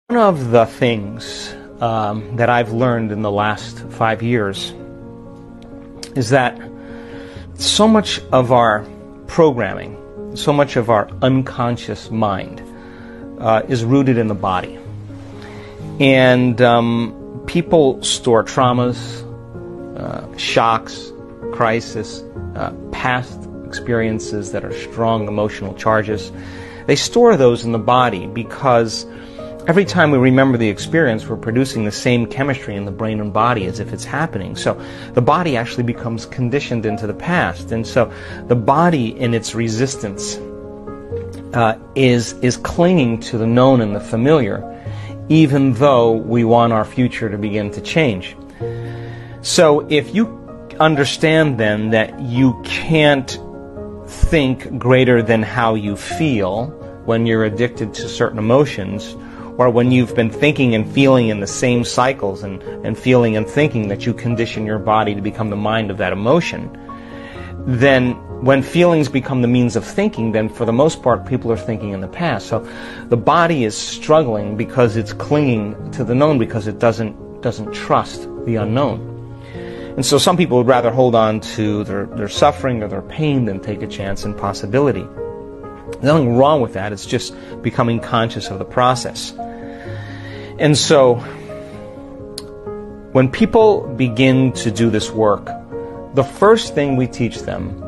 One of the things that I've learned in the last 5 years is that so much of our programming, so much of our unconscious mind is rooted in the body. And people store traumas, shocks, crisis, past experiences that are strong emotional charges. They store those in the body because every time we remember the experience, we're producing the same chemistry in the brain and body as if it's happening. So the body actually becomes conditioned into the past. And so the body in its resistance is clinging to the known and the familiar, even though we want our future to begin to change. So if you understand then that you can't think greater than how you feel when you're addicted to certain emotions, or when you've been thinking and feeling in the same cycles and feeling and thinking that you condition your body to become the mind of that emotion, then when feelings become the means of thinking, then for the most part people are thinking in the past. So the body is struggling because it's clinging to the known, because it doesn't trust the unknown. And so some people would rather hold on to their suffering or their pain than take a chance in possibility. There's nothing wrong with that. It's just becoming conscious of the process. And so when people begin to do this work, the first thing we teach them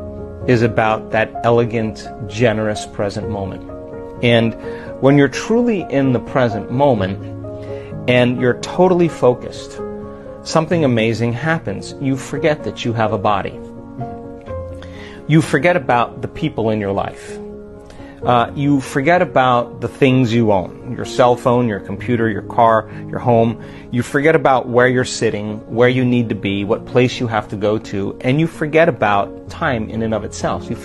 is about that elegant, generous present moment. And when you're truly in the present moment and you're totally focused, something amazing happens. You forget that you have a body. You forget about the people in your life. You forget about the things you own, your cell phone, your computer, your car, your home. You forget about where you're sitting, where you need to be, what place you have to go to, and you forget about time in and of itself. You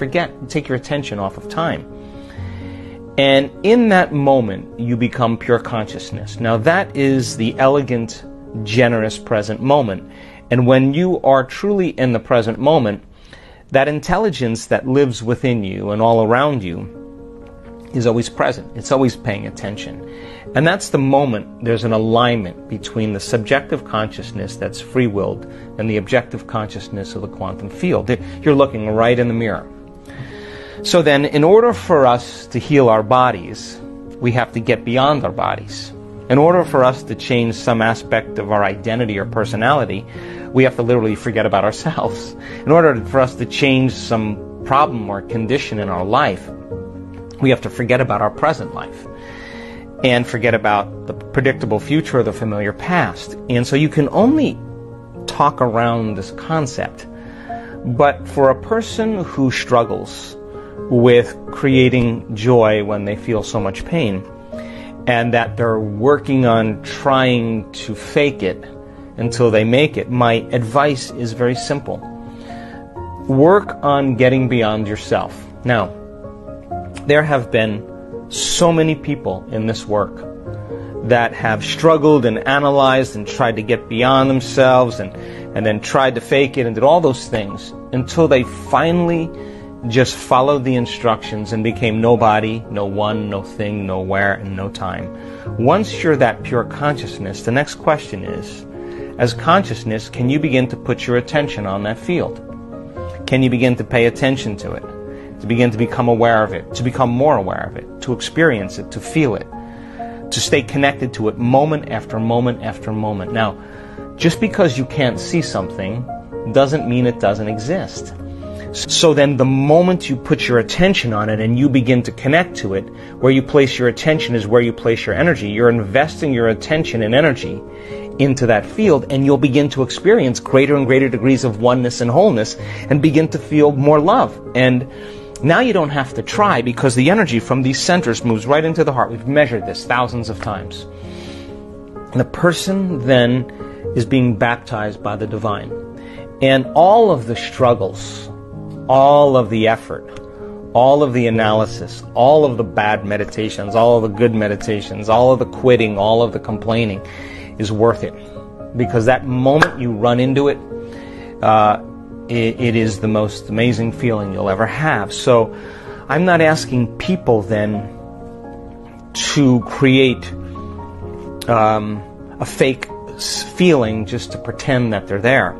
take your attention off of time. And in that moment, you become pure consciousness. Now that is the elegant, generous present moment. And when you are truly in the present moment, that intelligence that lives within you and all around you is always present. It's always paying attention. And that's the moment there's an alignment between the subjective consciousness that's free-willed and the objective consciousness of the quantum field. You're looking right in the mirror. So then, in order for us to heal our bodies, we have to get beyond our bodies. In order for us to change some aspect of our identity or personality, we have to literally forget about ourselves. In order for us to change some problem or condition in our life, we have to forget about our present life and forget about the predictable future or the familiar past. And so you can only talk around this concept. But for a person who struggles with creating joy when they feel so much pain, and that they're working on trying to fake it until they make it, my advice is very simple. Work on getting beyond yourself. Now, there have been so many people in this work that have struggled and analyzed and tried to get beyond themselves and then tried to fake it and did all those things until they finally just followed the instructions and became nobody, no one, no thing, nowhere, and no time. Once you're that pure consciousness, the next question is, as consciousness, can you begin to put your attention on that field? Can you begin to pay attention to it? To begin to become aware of it, to become more aware of it, to experience it, to feel it, to stay connected to it moment after moment after moment. Now, just because you can't see something doesn't mean it doesn't exist. So then the moment you put your attention on it and you begin to connect to it, where you place your attention is where you place your energy. You're investing your attention and energy into that field, and you'll begin to experience greater and greater degrees of oneness and wholeness and begin to feel more love. And now you don't have to try, because the energy from these centers moves right into the heart. We've measured this thousands of times. And the person then is being baptized by the divine. And all of the struggles, all of the effort, all of the analysis, all of the bad meditations, all of the good meditations, all of the quitting, all of the complaining is worth it. Because that moment you run into it, it is the most amazing feeling you'll ever have. So I'm not asking people then to create a fake feeling just to pretend that they're there.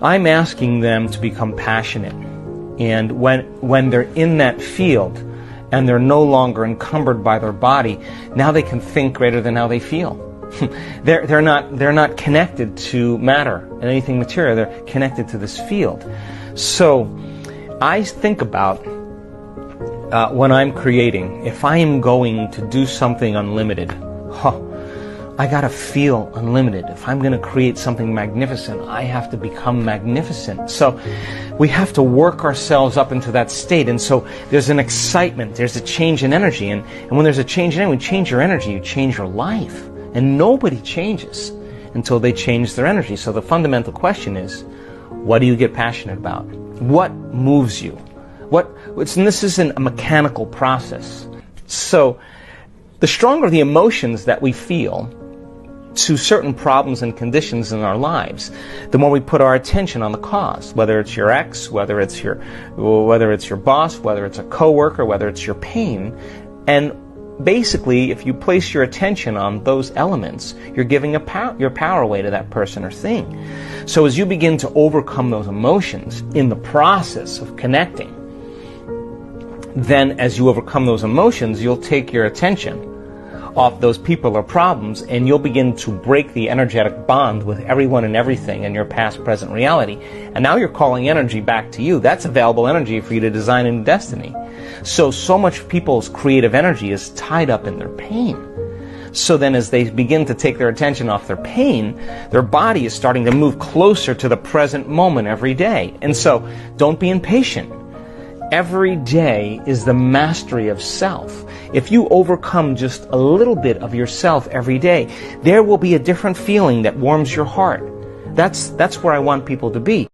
I'm asking them to become passionate. And when they're in that field and they're no longer encumbered by their body, now they can think greater than how they feel. They're not connected to matter and anything material. They're connected to this field. So I think about when I'm creating, if I am going to do something unlimited, I gotta feel unlimited. If I'm gonna create something magnificent, I have to become magnificent. So we have to work ourselves up into that state. And so there's an excitement, there's a change in energy. And when there's a change in energy, when you change your energy, you change your life. And nobody changes until they change their energy. So the fundamental question is, what do you get passionate about? What moves you? And this isn't a mechanical process. So the stronger the emotions that we feel to certain problems and conditions in our lives, the more we put our attention on the cause, whether it's your ex, whether it's your boss, whether it's a coworker, whether it's your pain. And basically, if you place your attention on those elements, you're giving your power away to that person or thing. So as you begin to overcome those emotions in the process of connecting, then as you overcome those emotions, you'll take your attention off those people or problems, and you'll begin to break the energetic bond with everyone and everything in your past, present reality. And now you're calling energy back to you. That's available energy for you to design a new destiny. So much people's creative energy is tied up in their pain. So then as they begin to take their attention off their pain, their body is starting to move closer to the present moment every day. And so don't be impatient. Every day is the mastery of self. If you overcome just a little bit of yourself every day, there will be a different feeling that warms your heart. That's where I want people to be.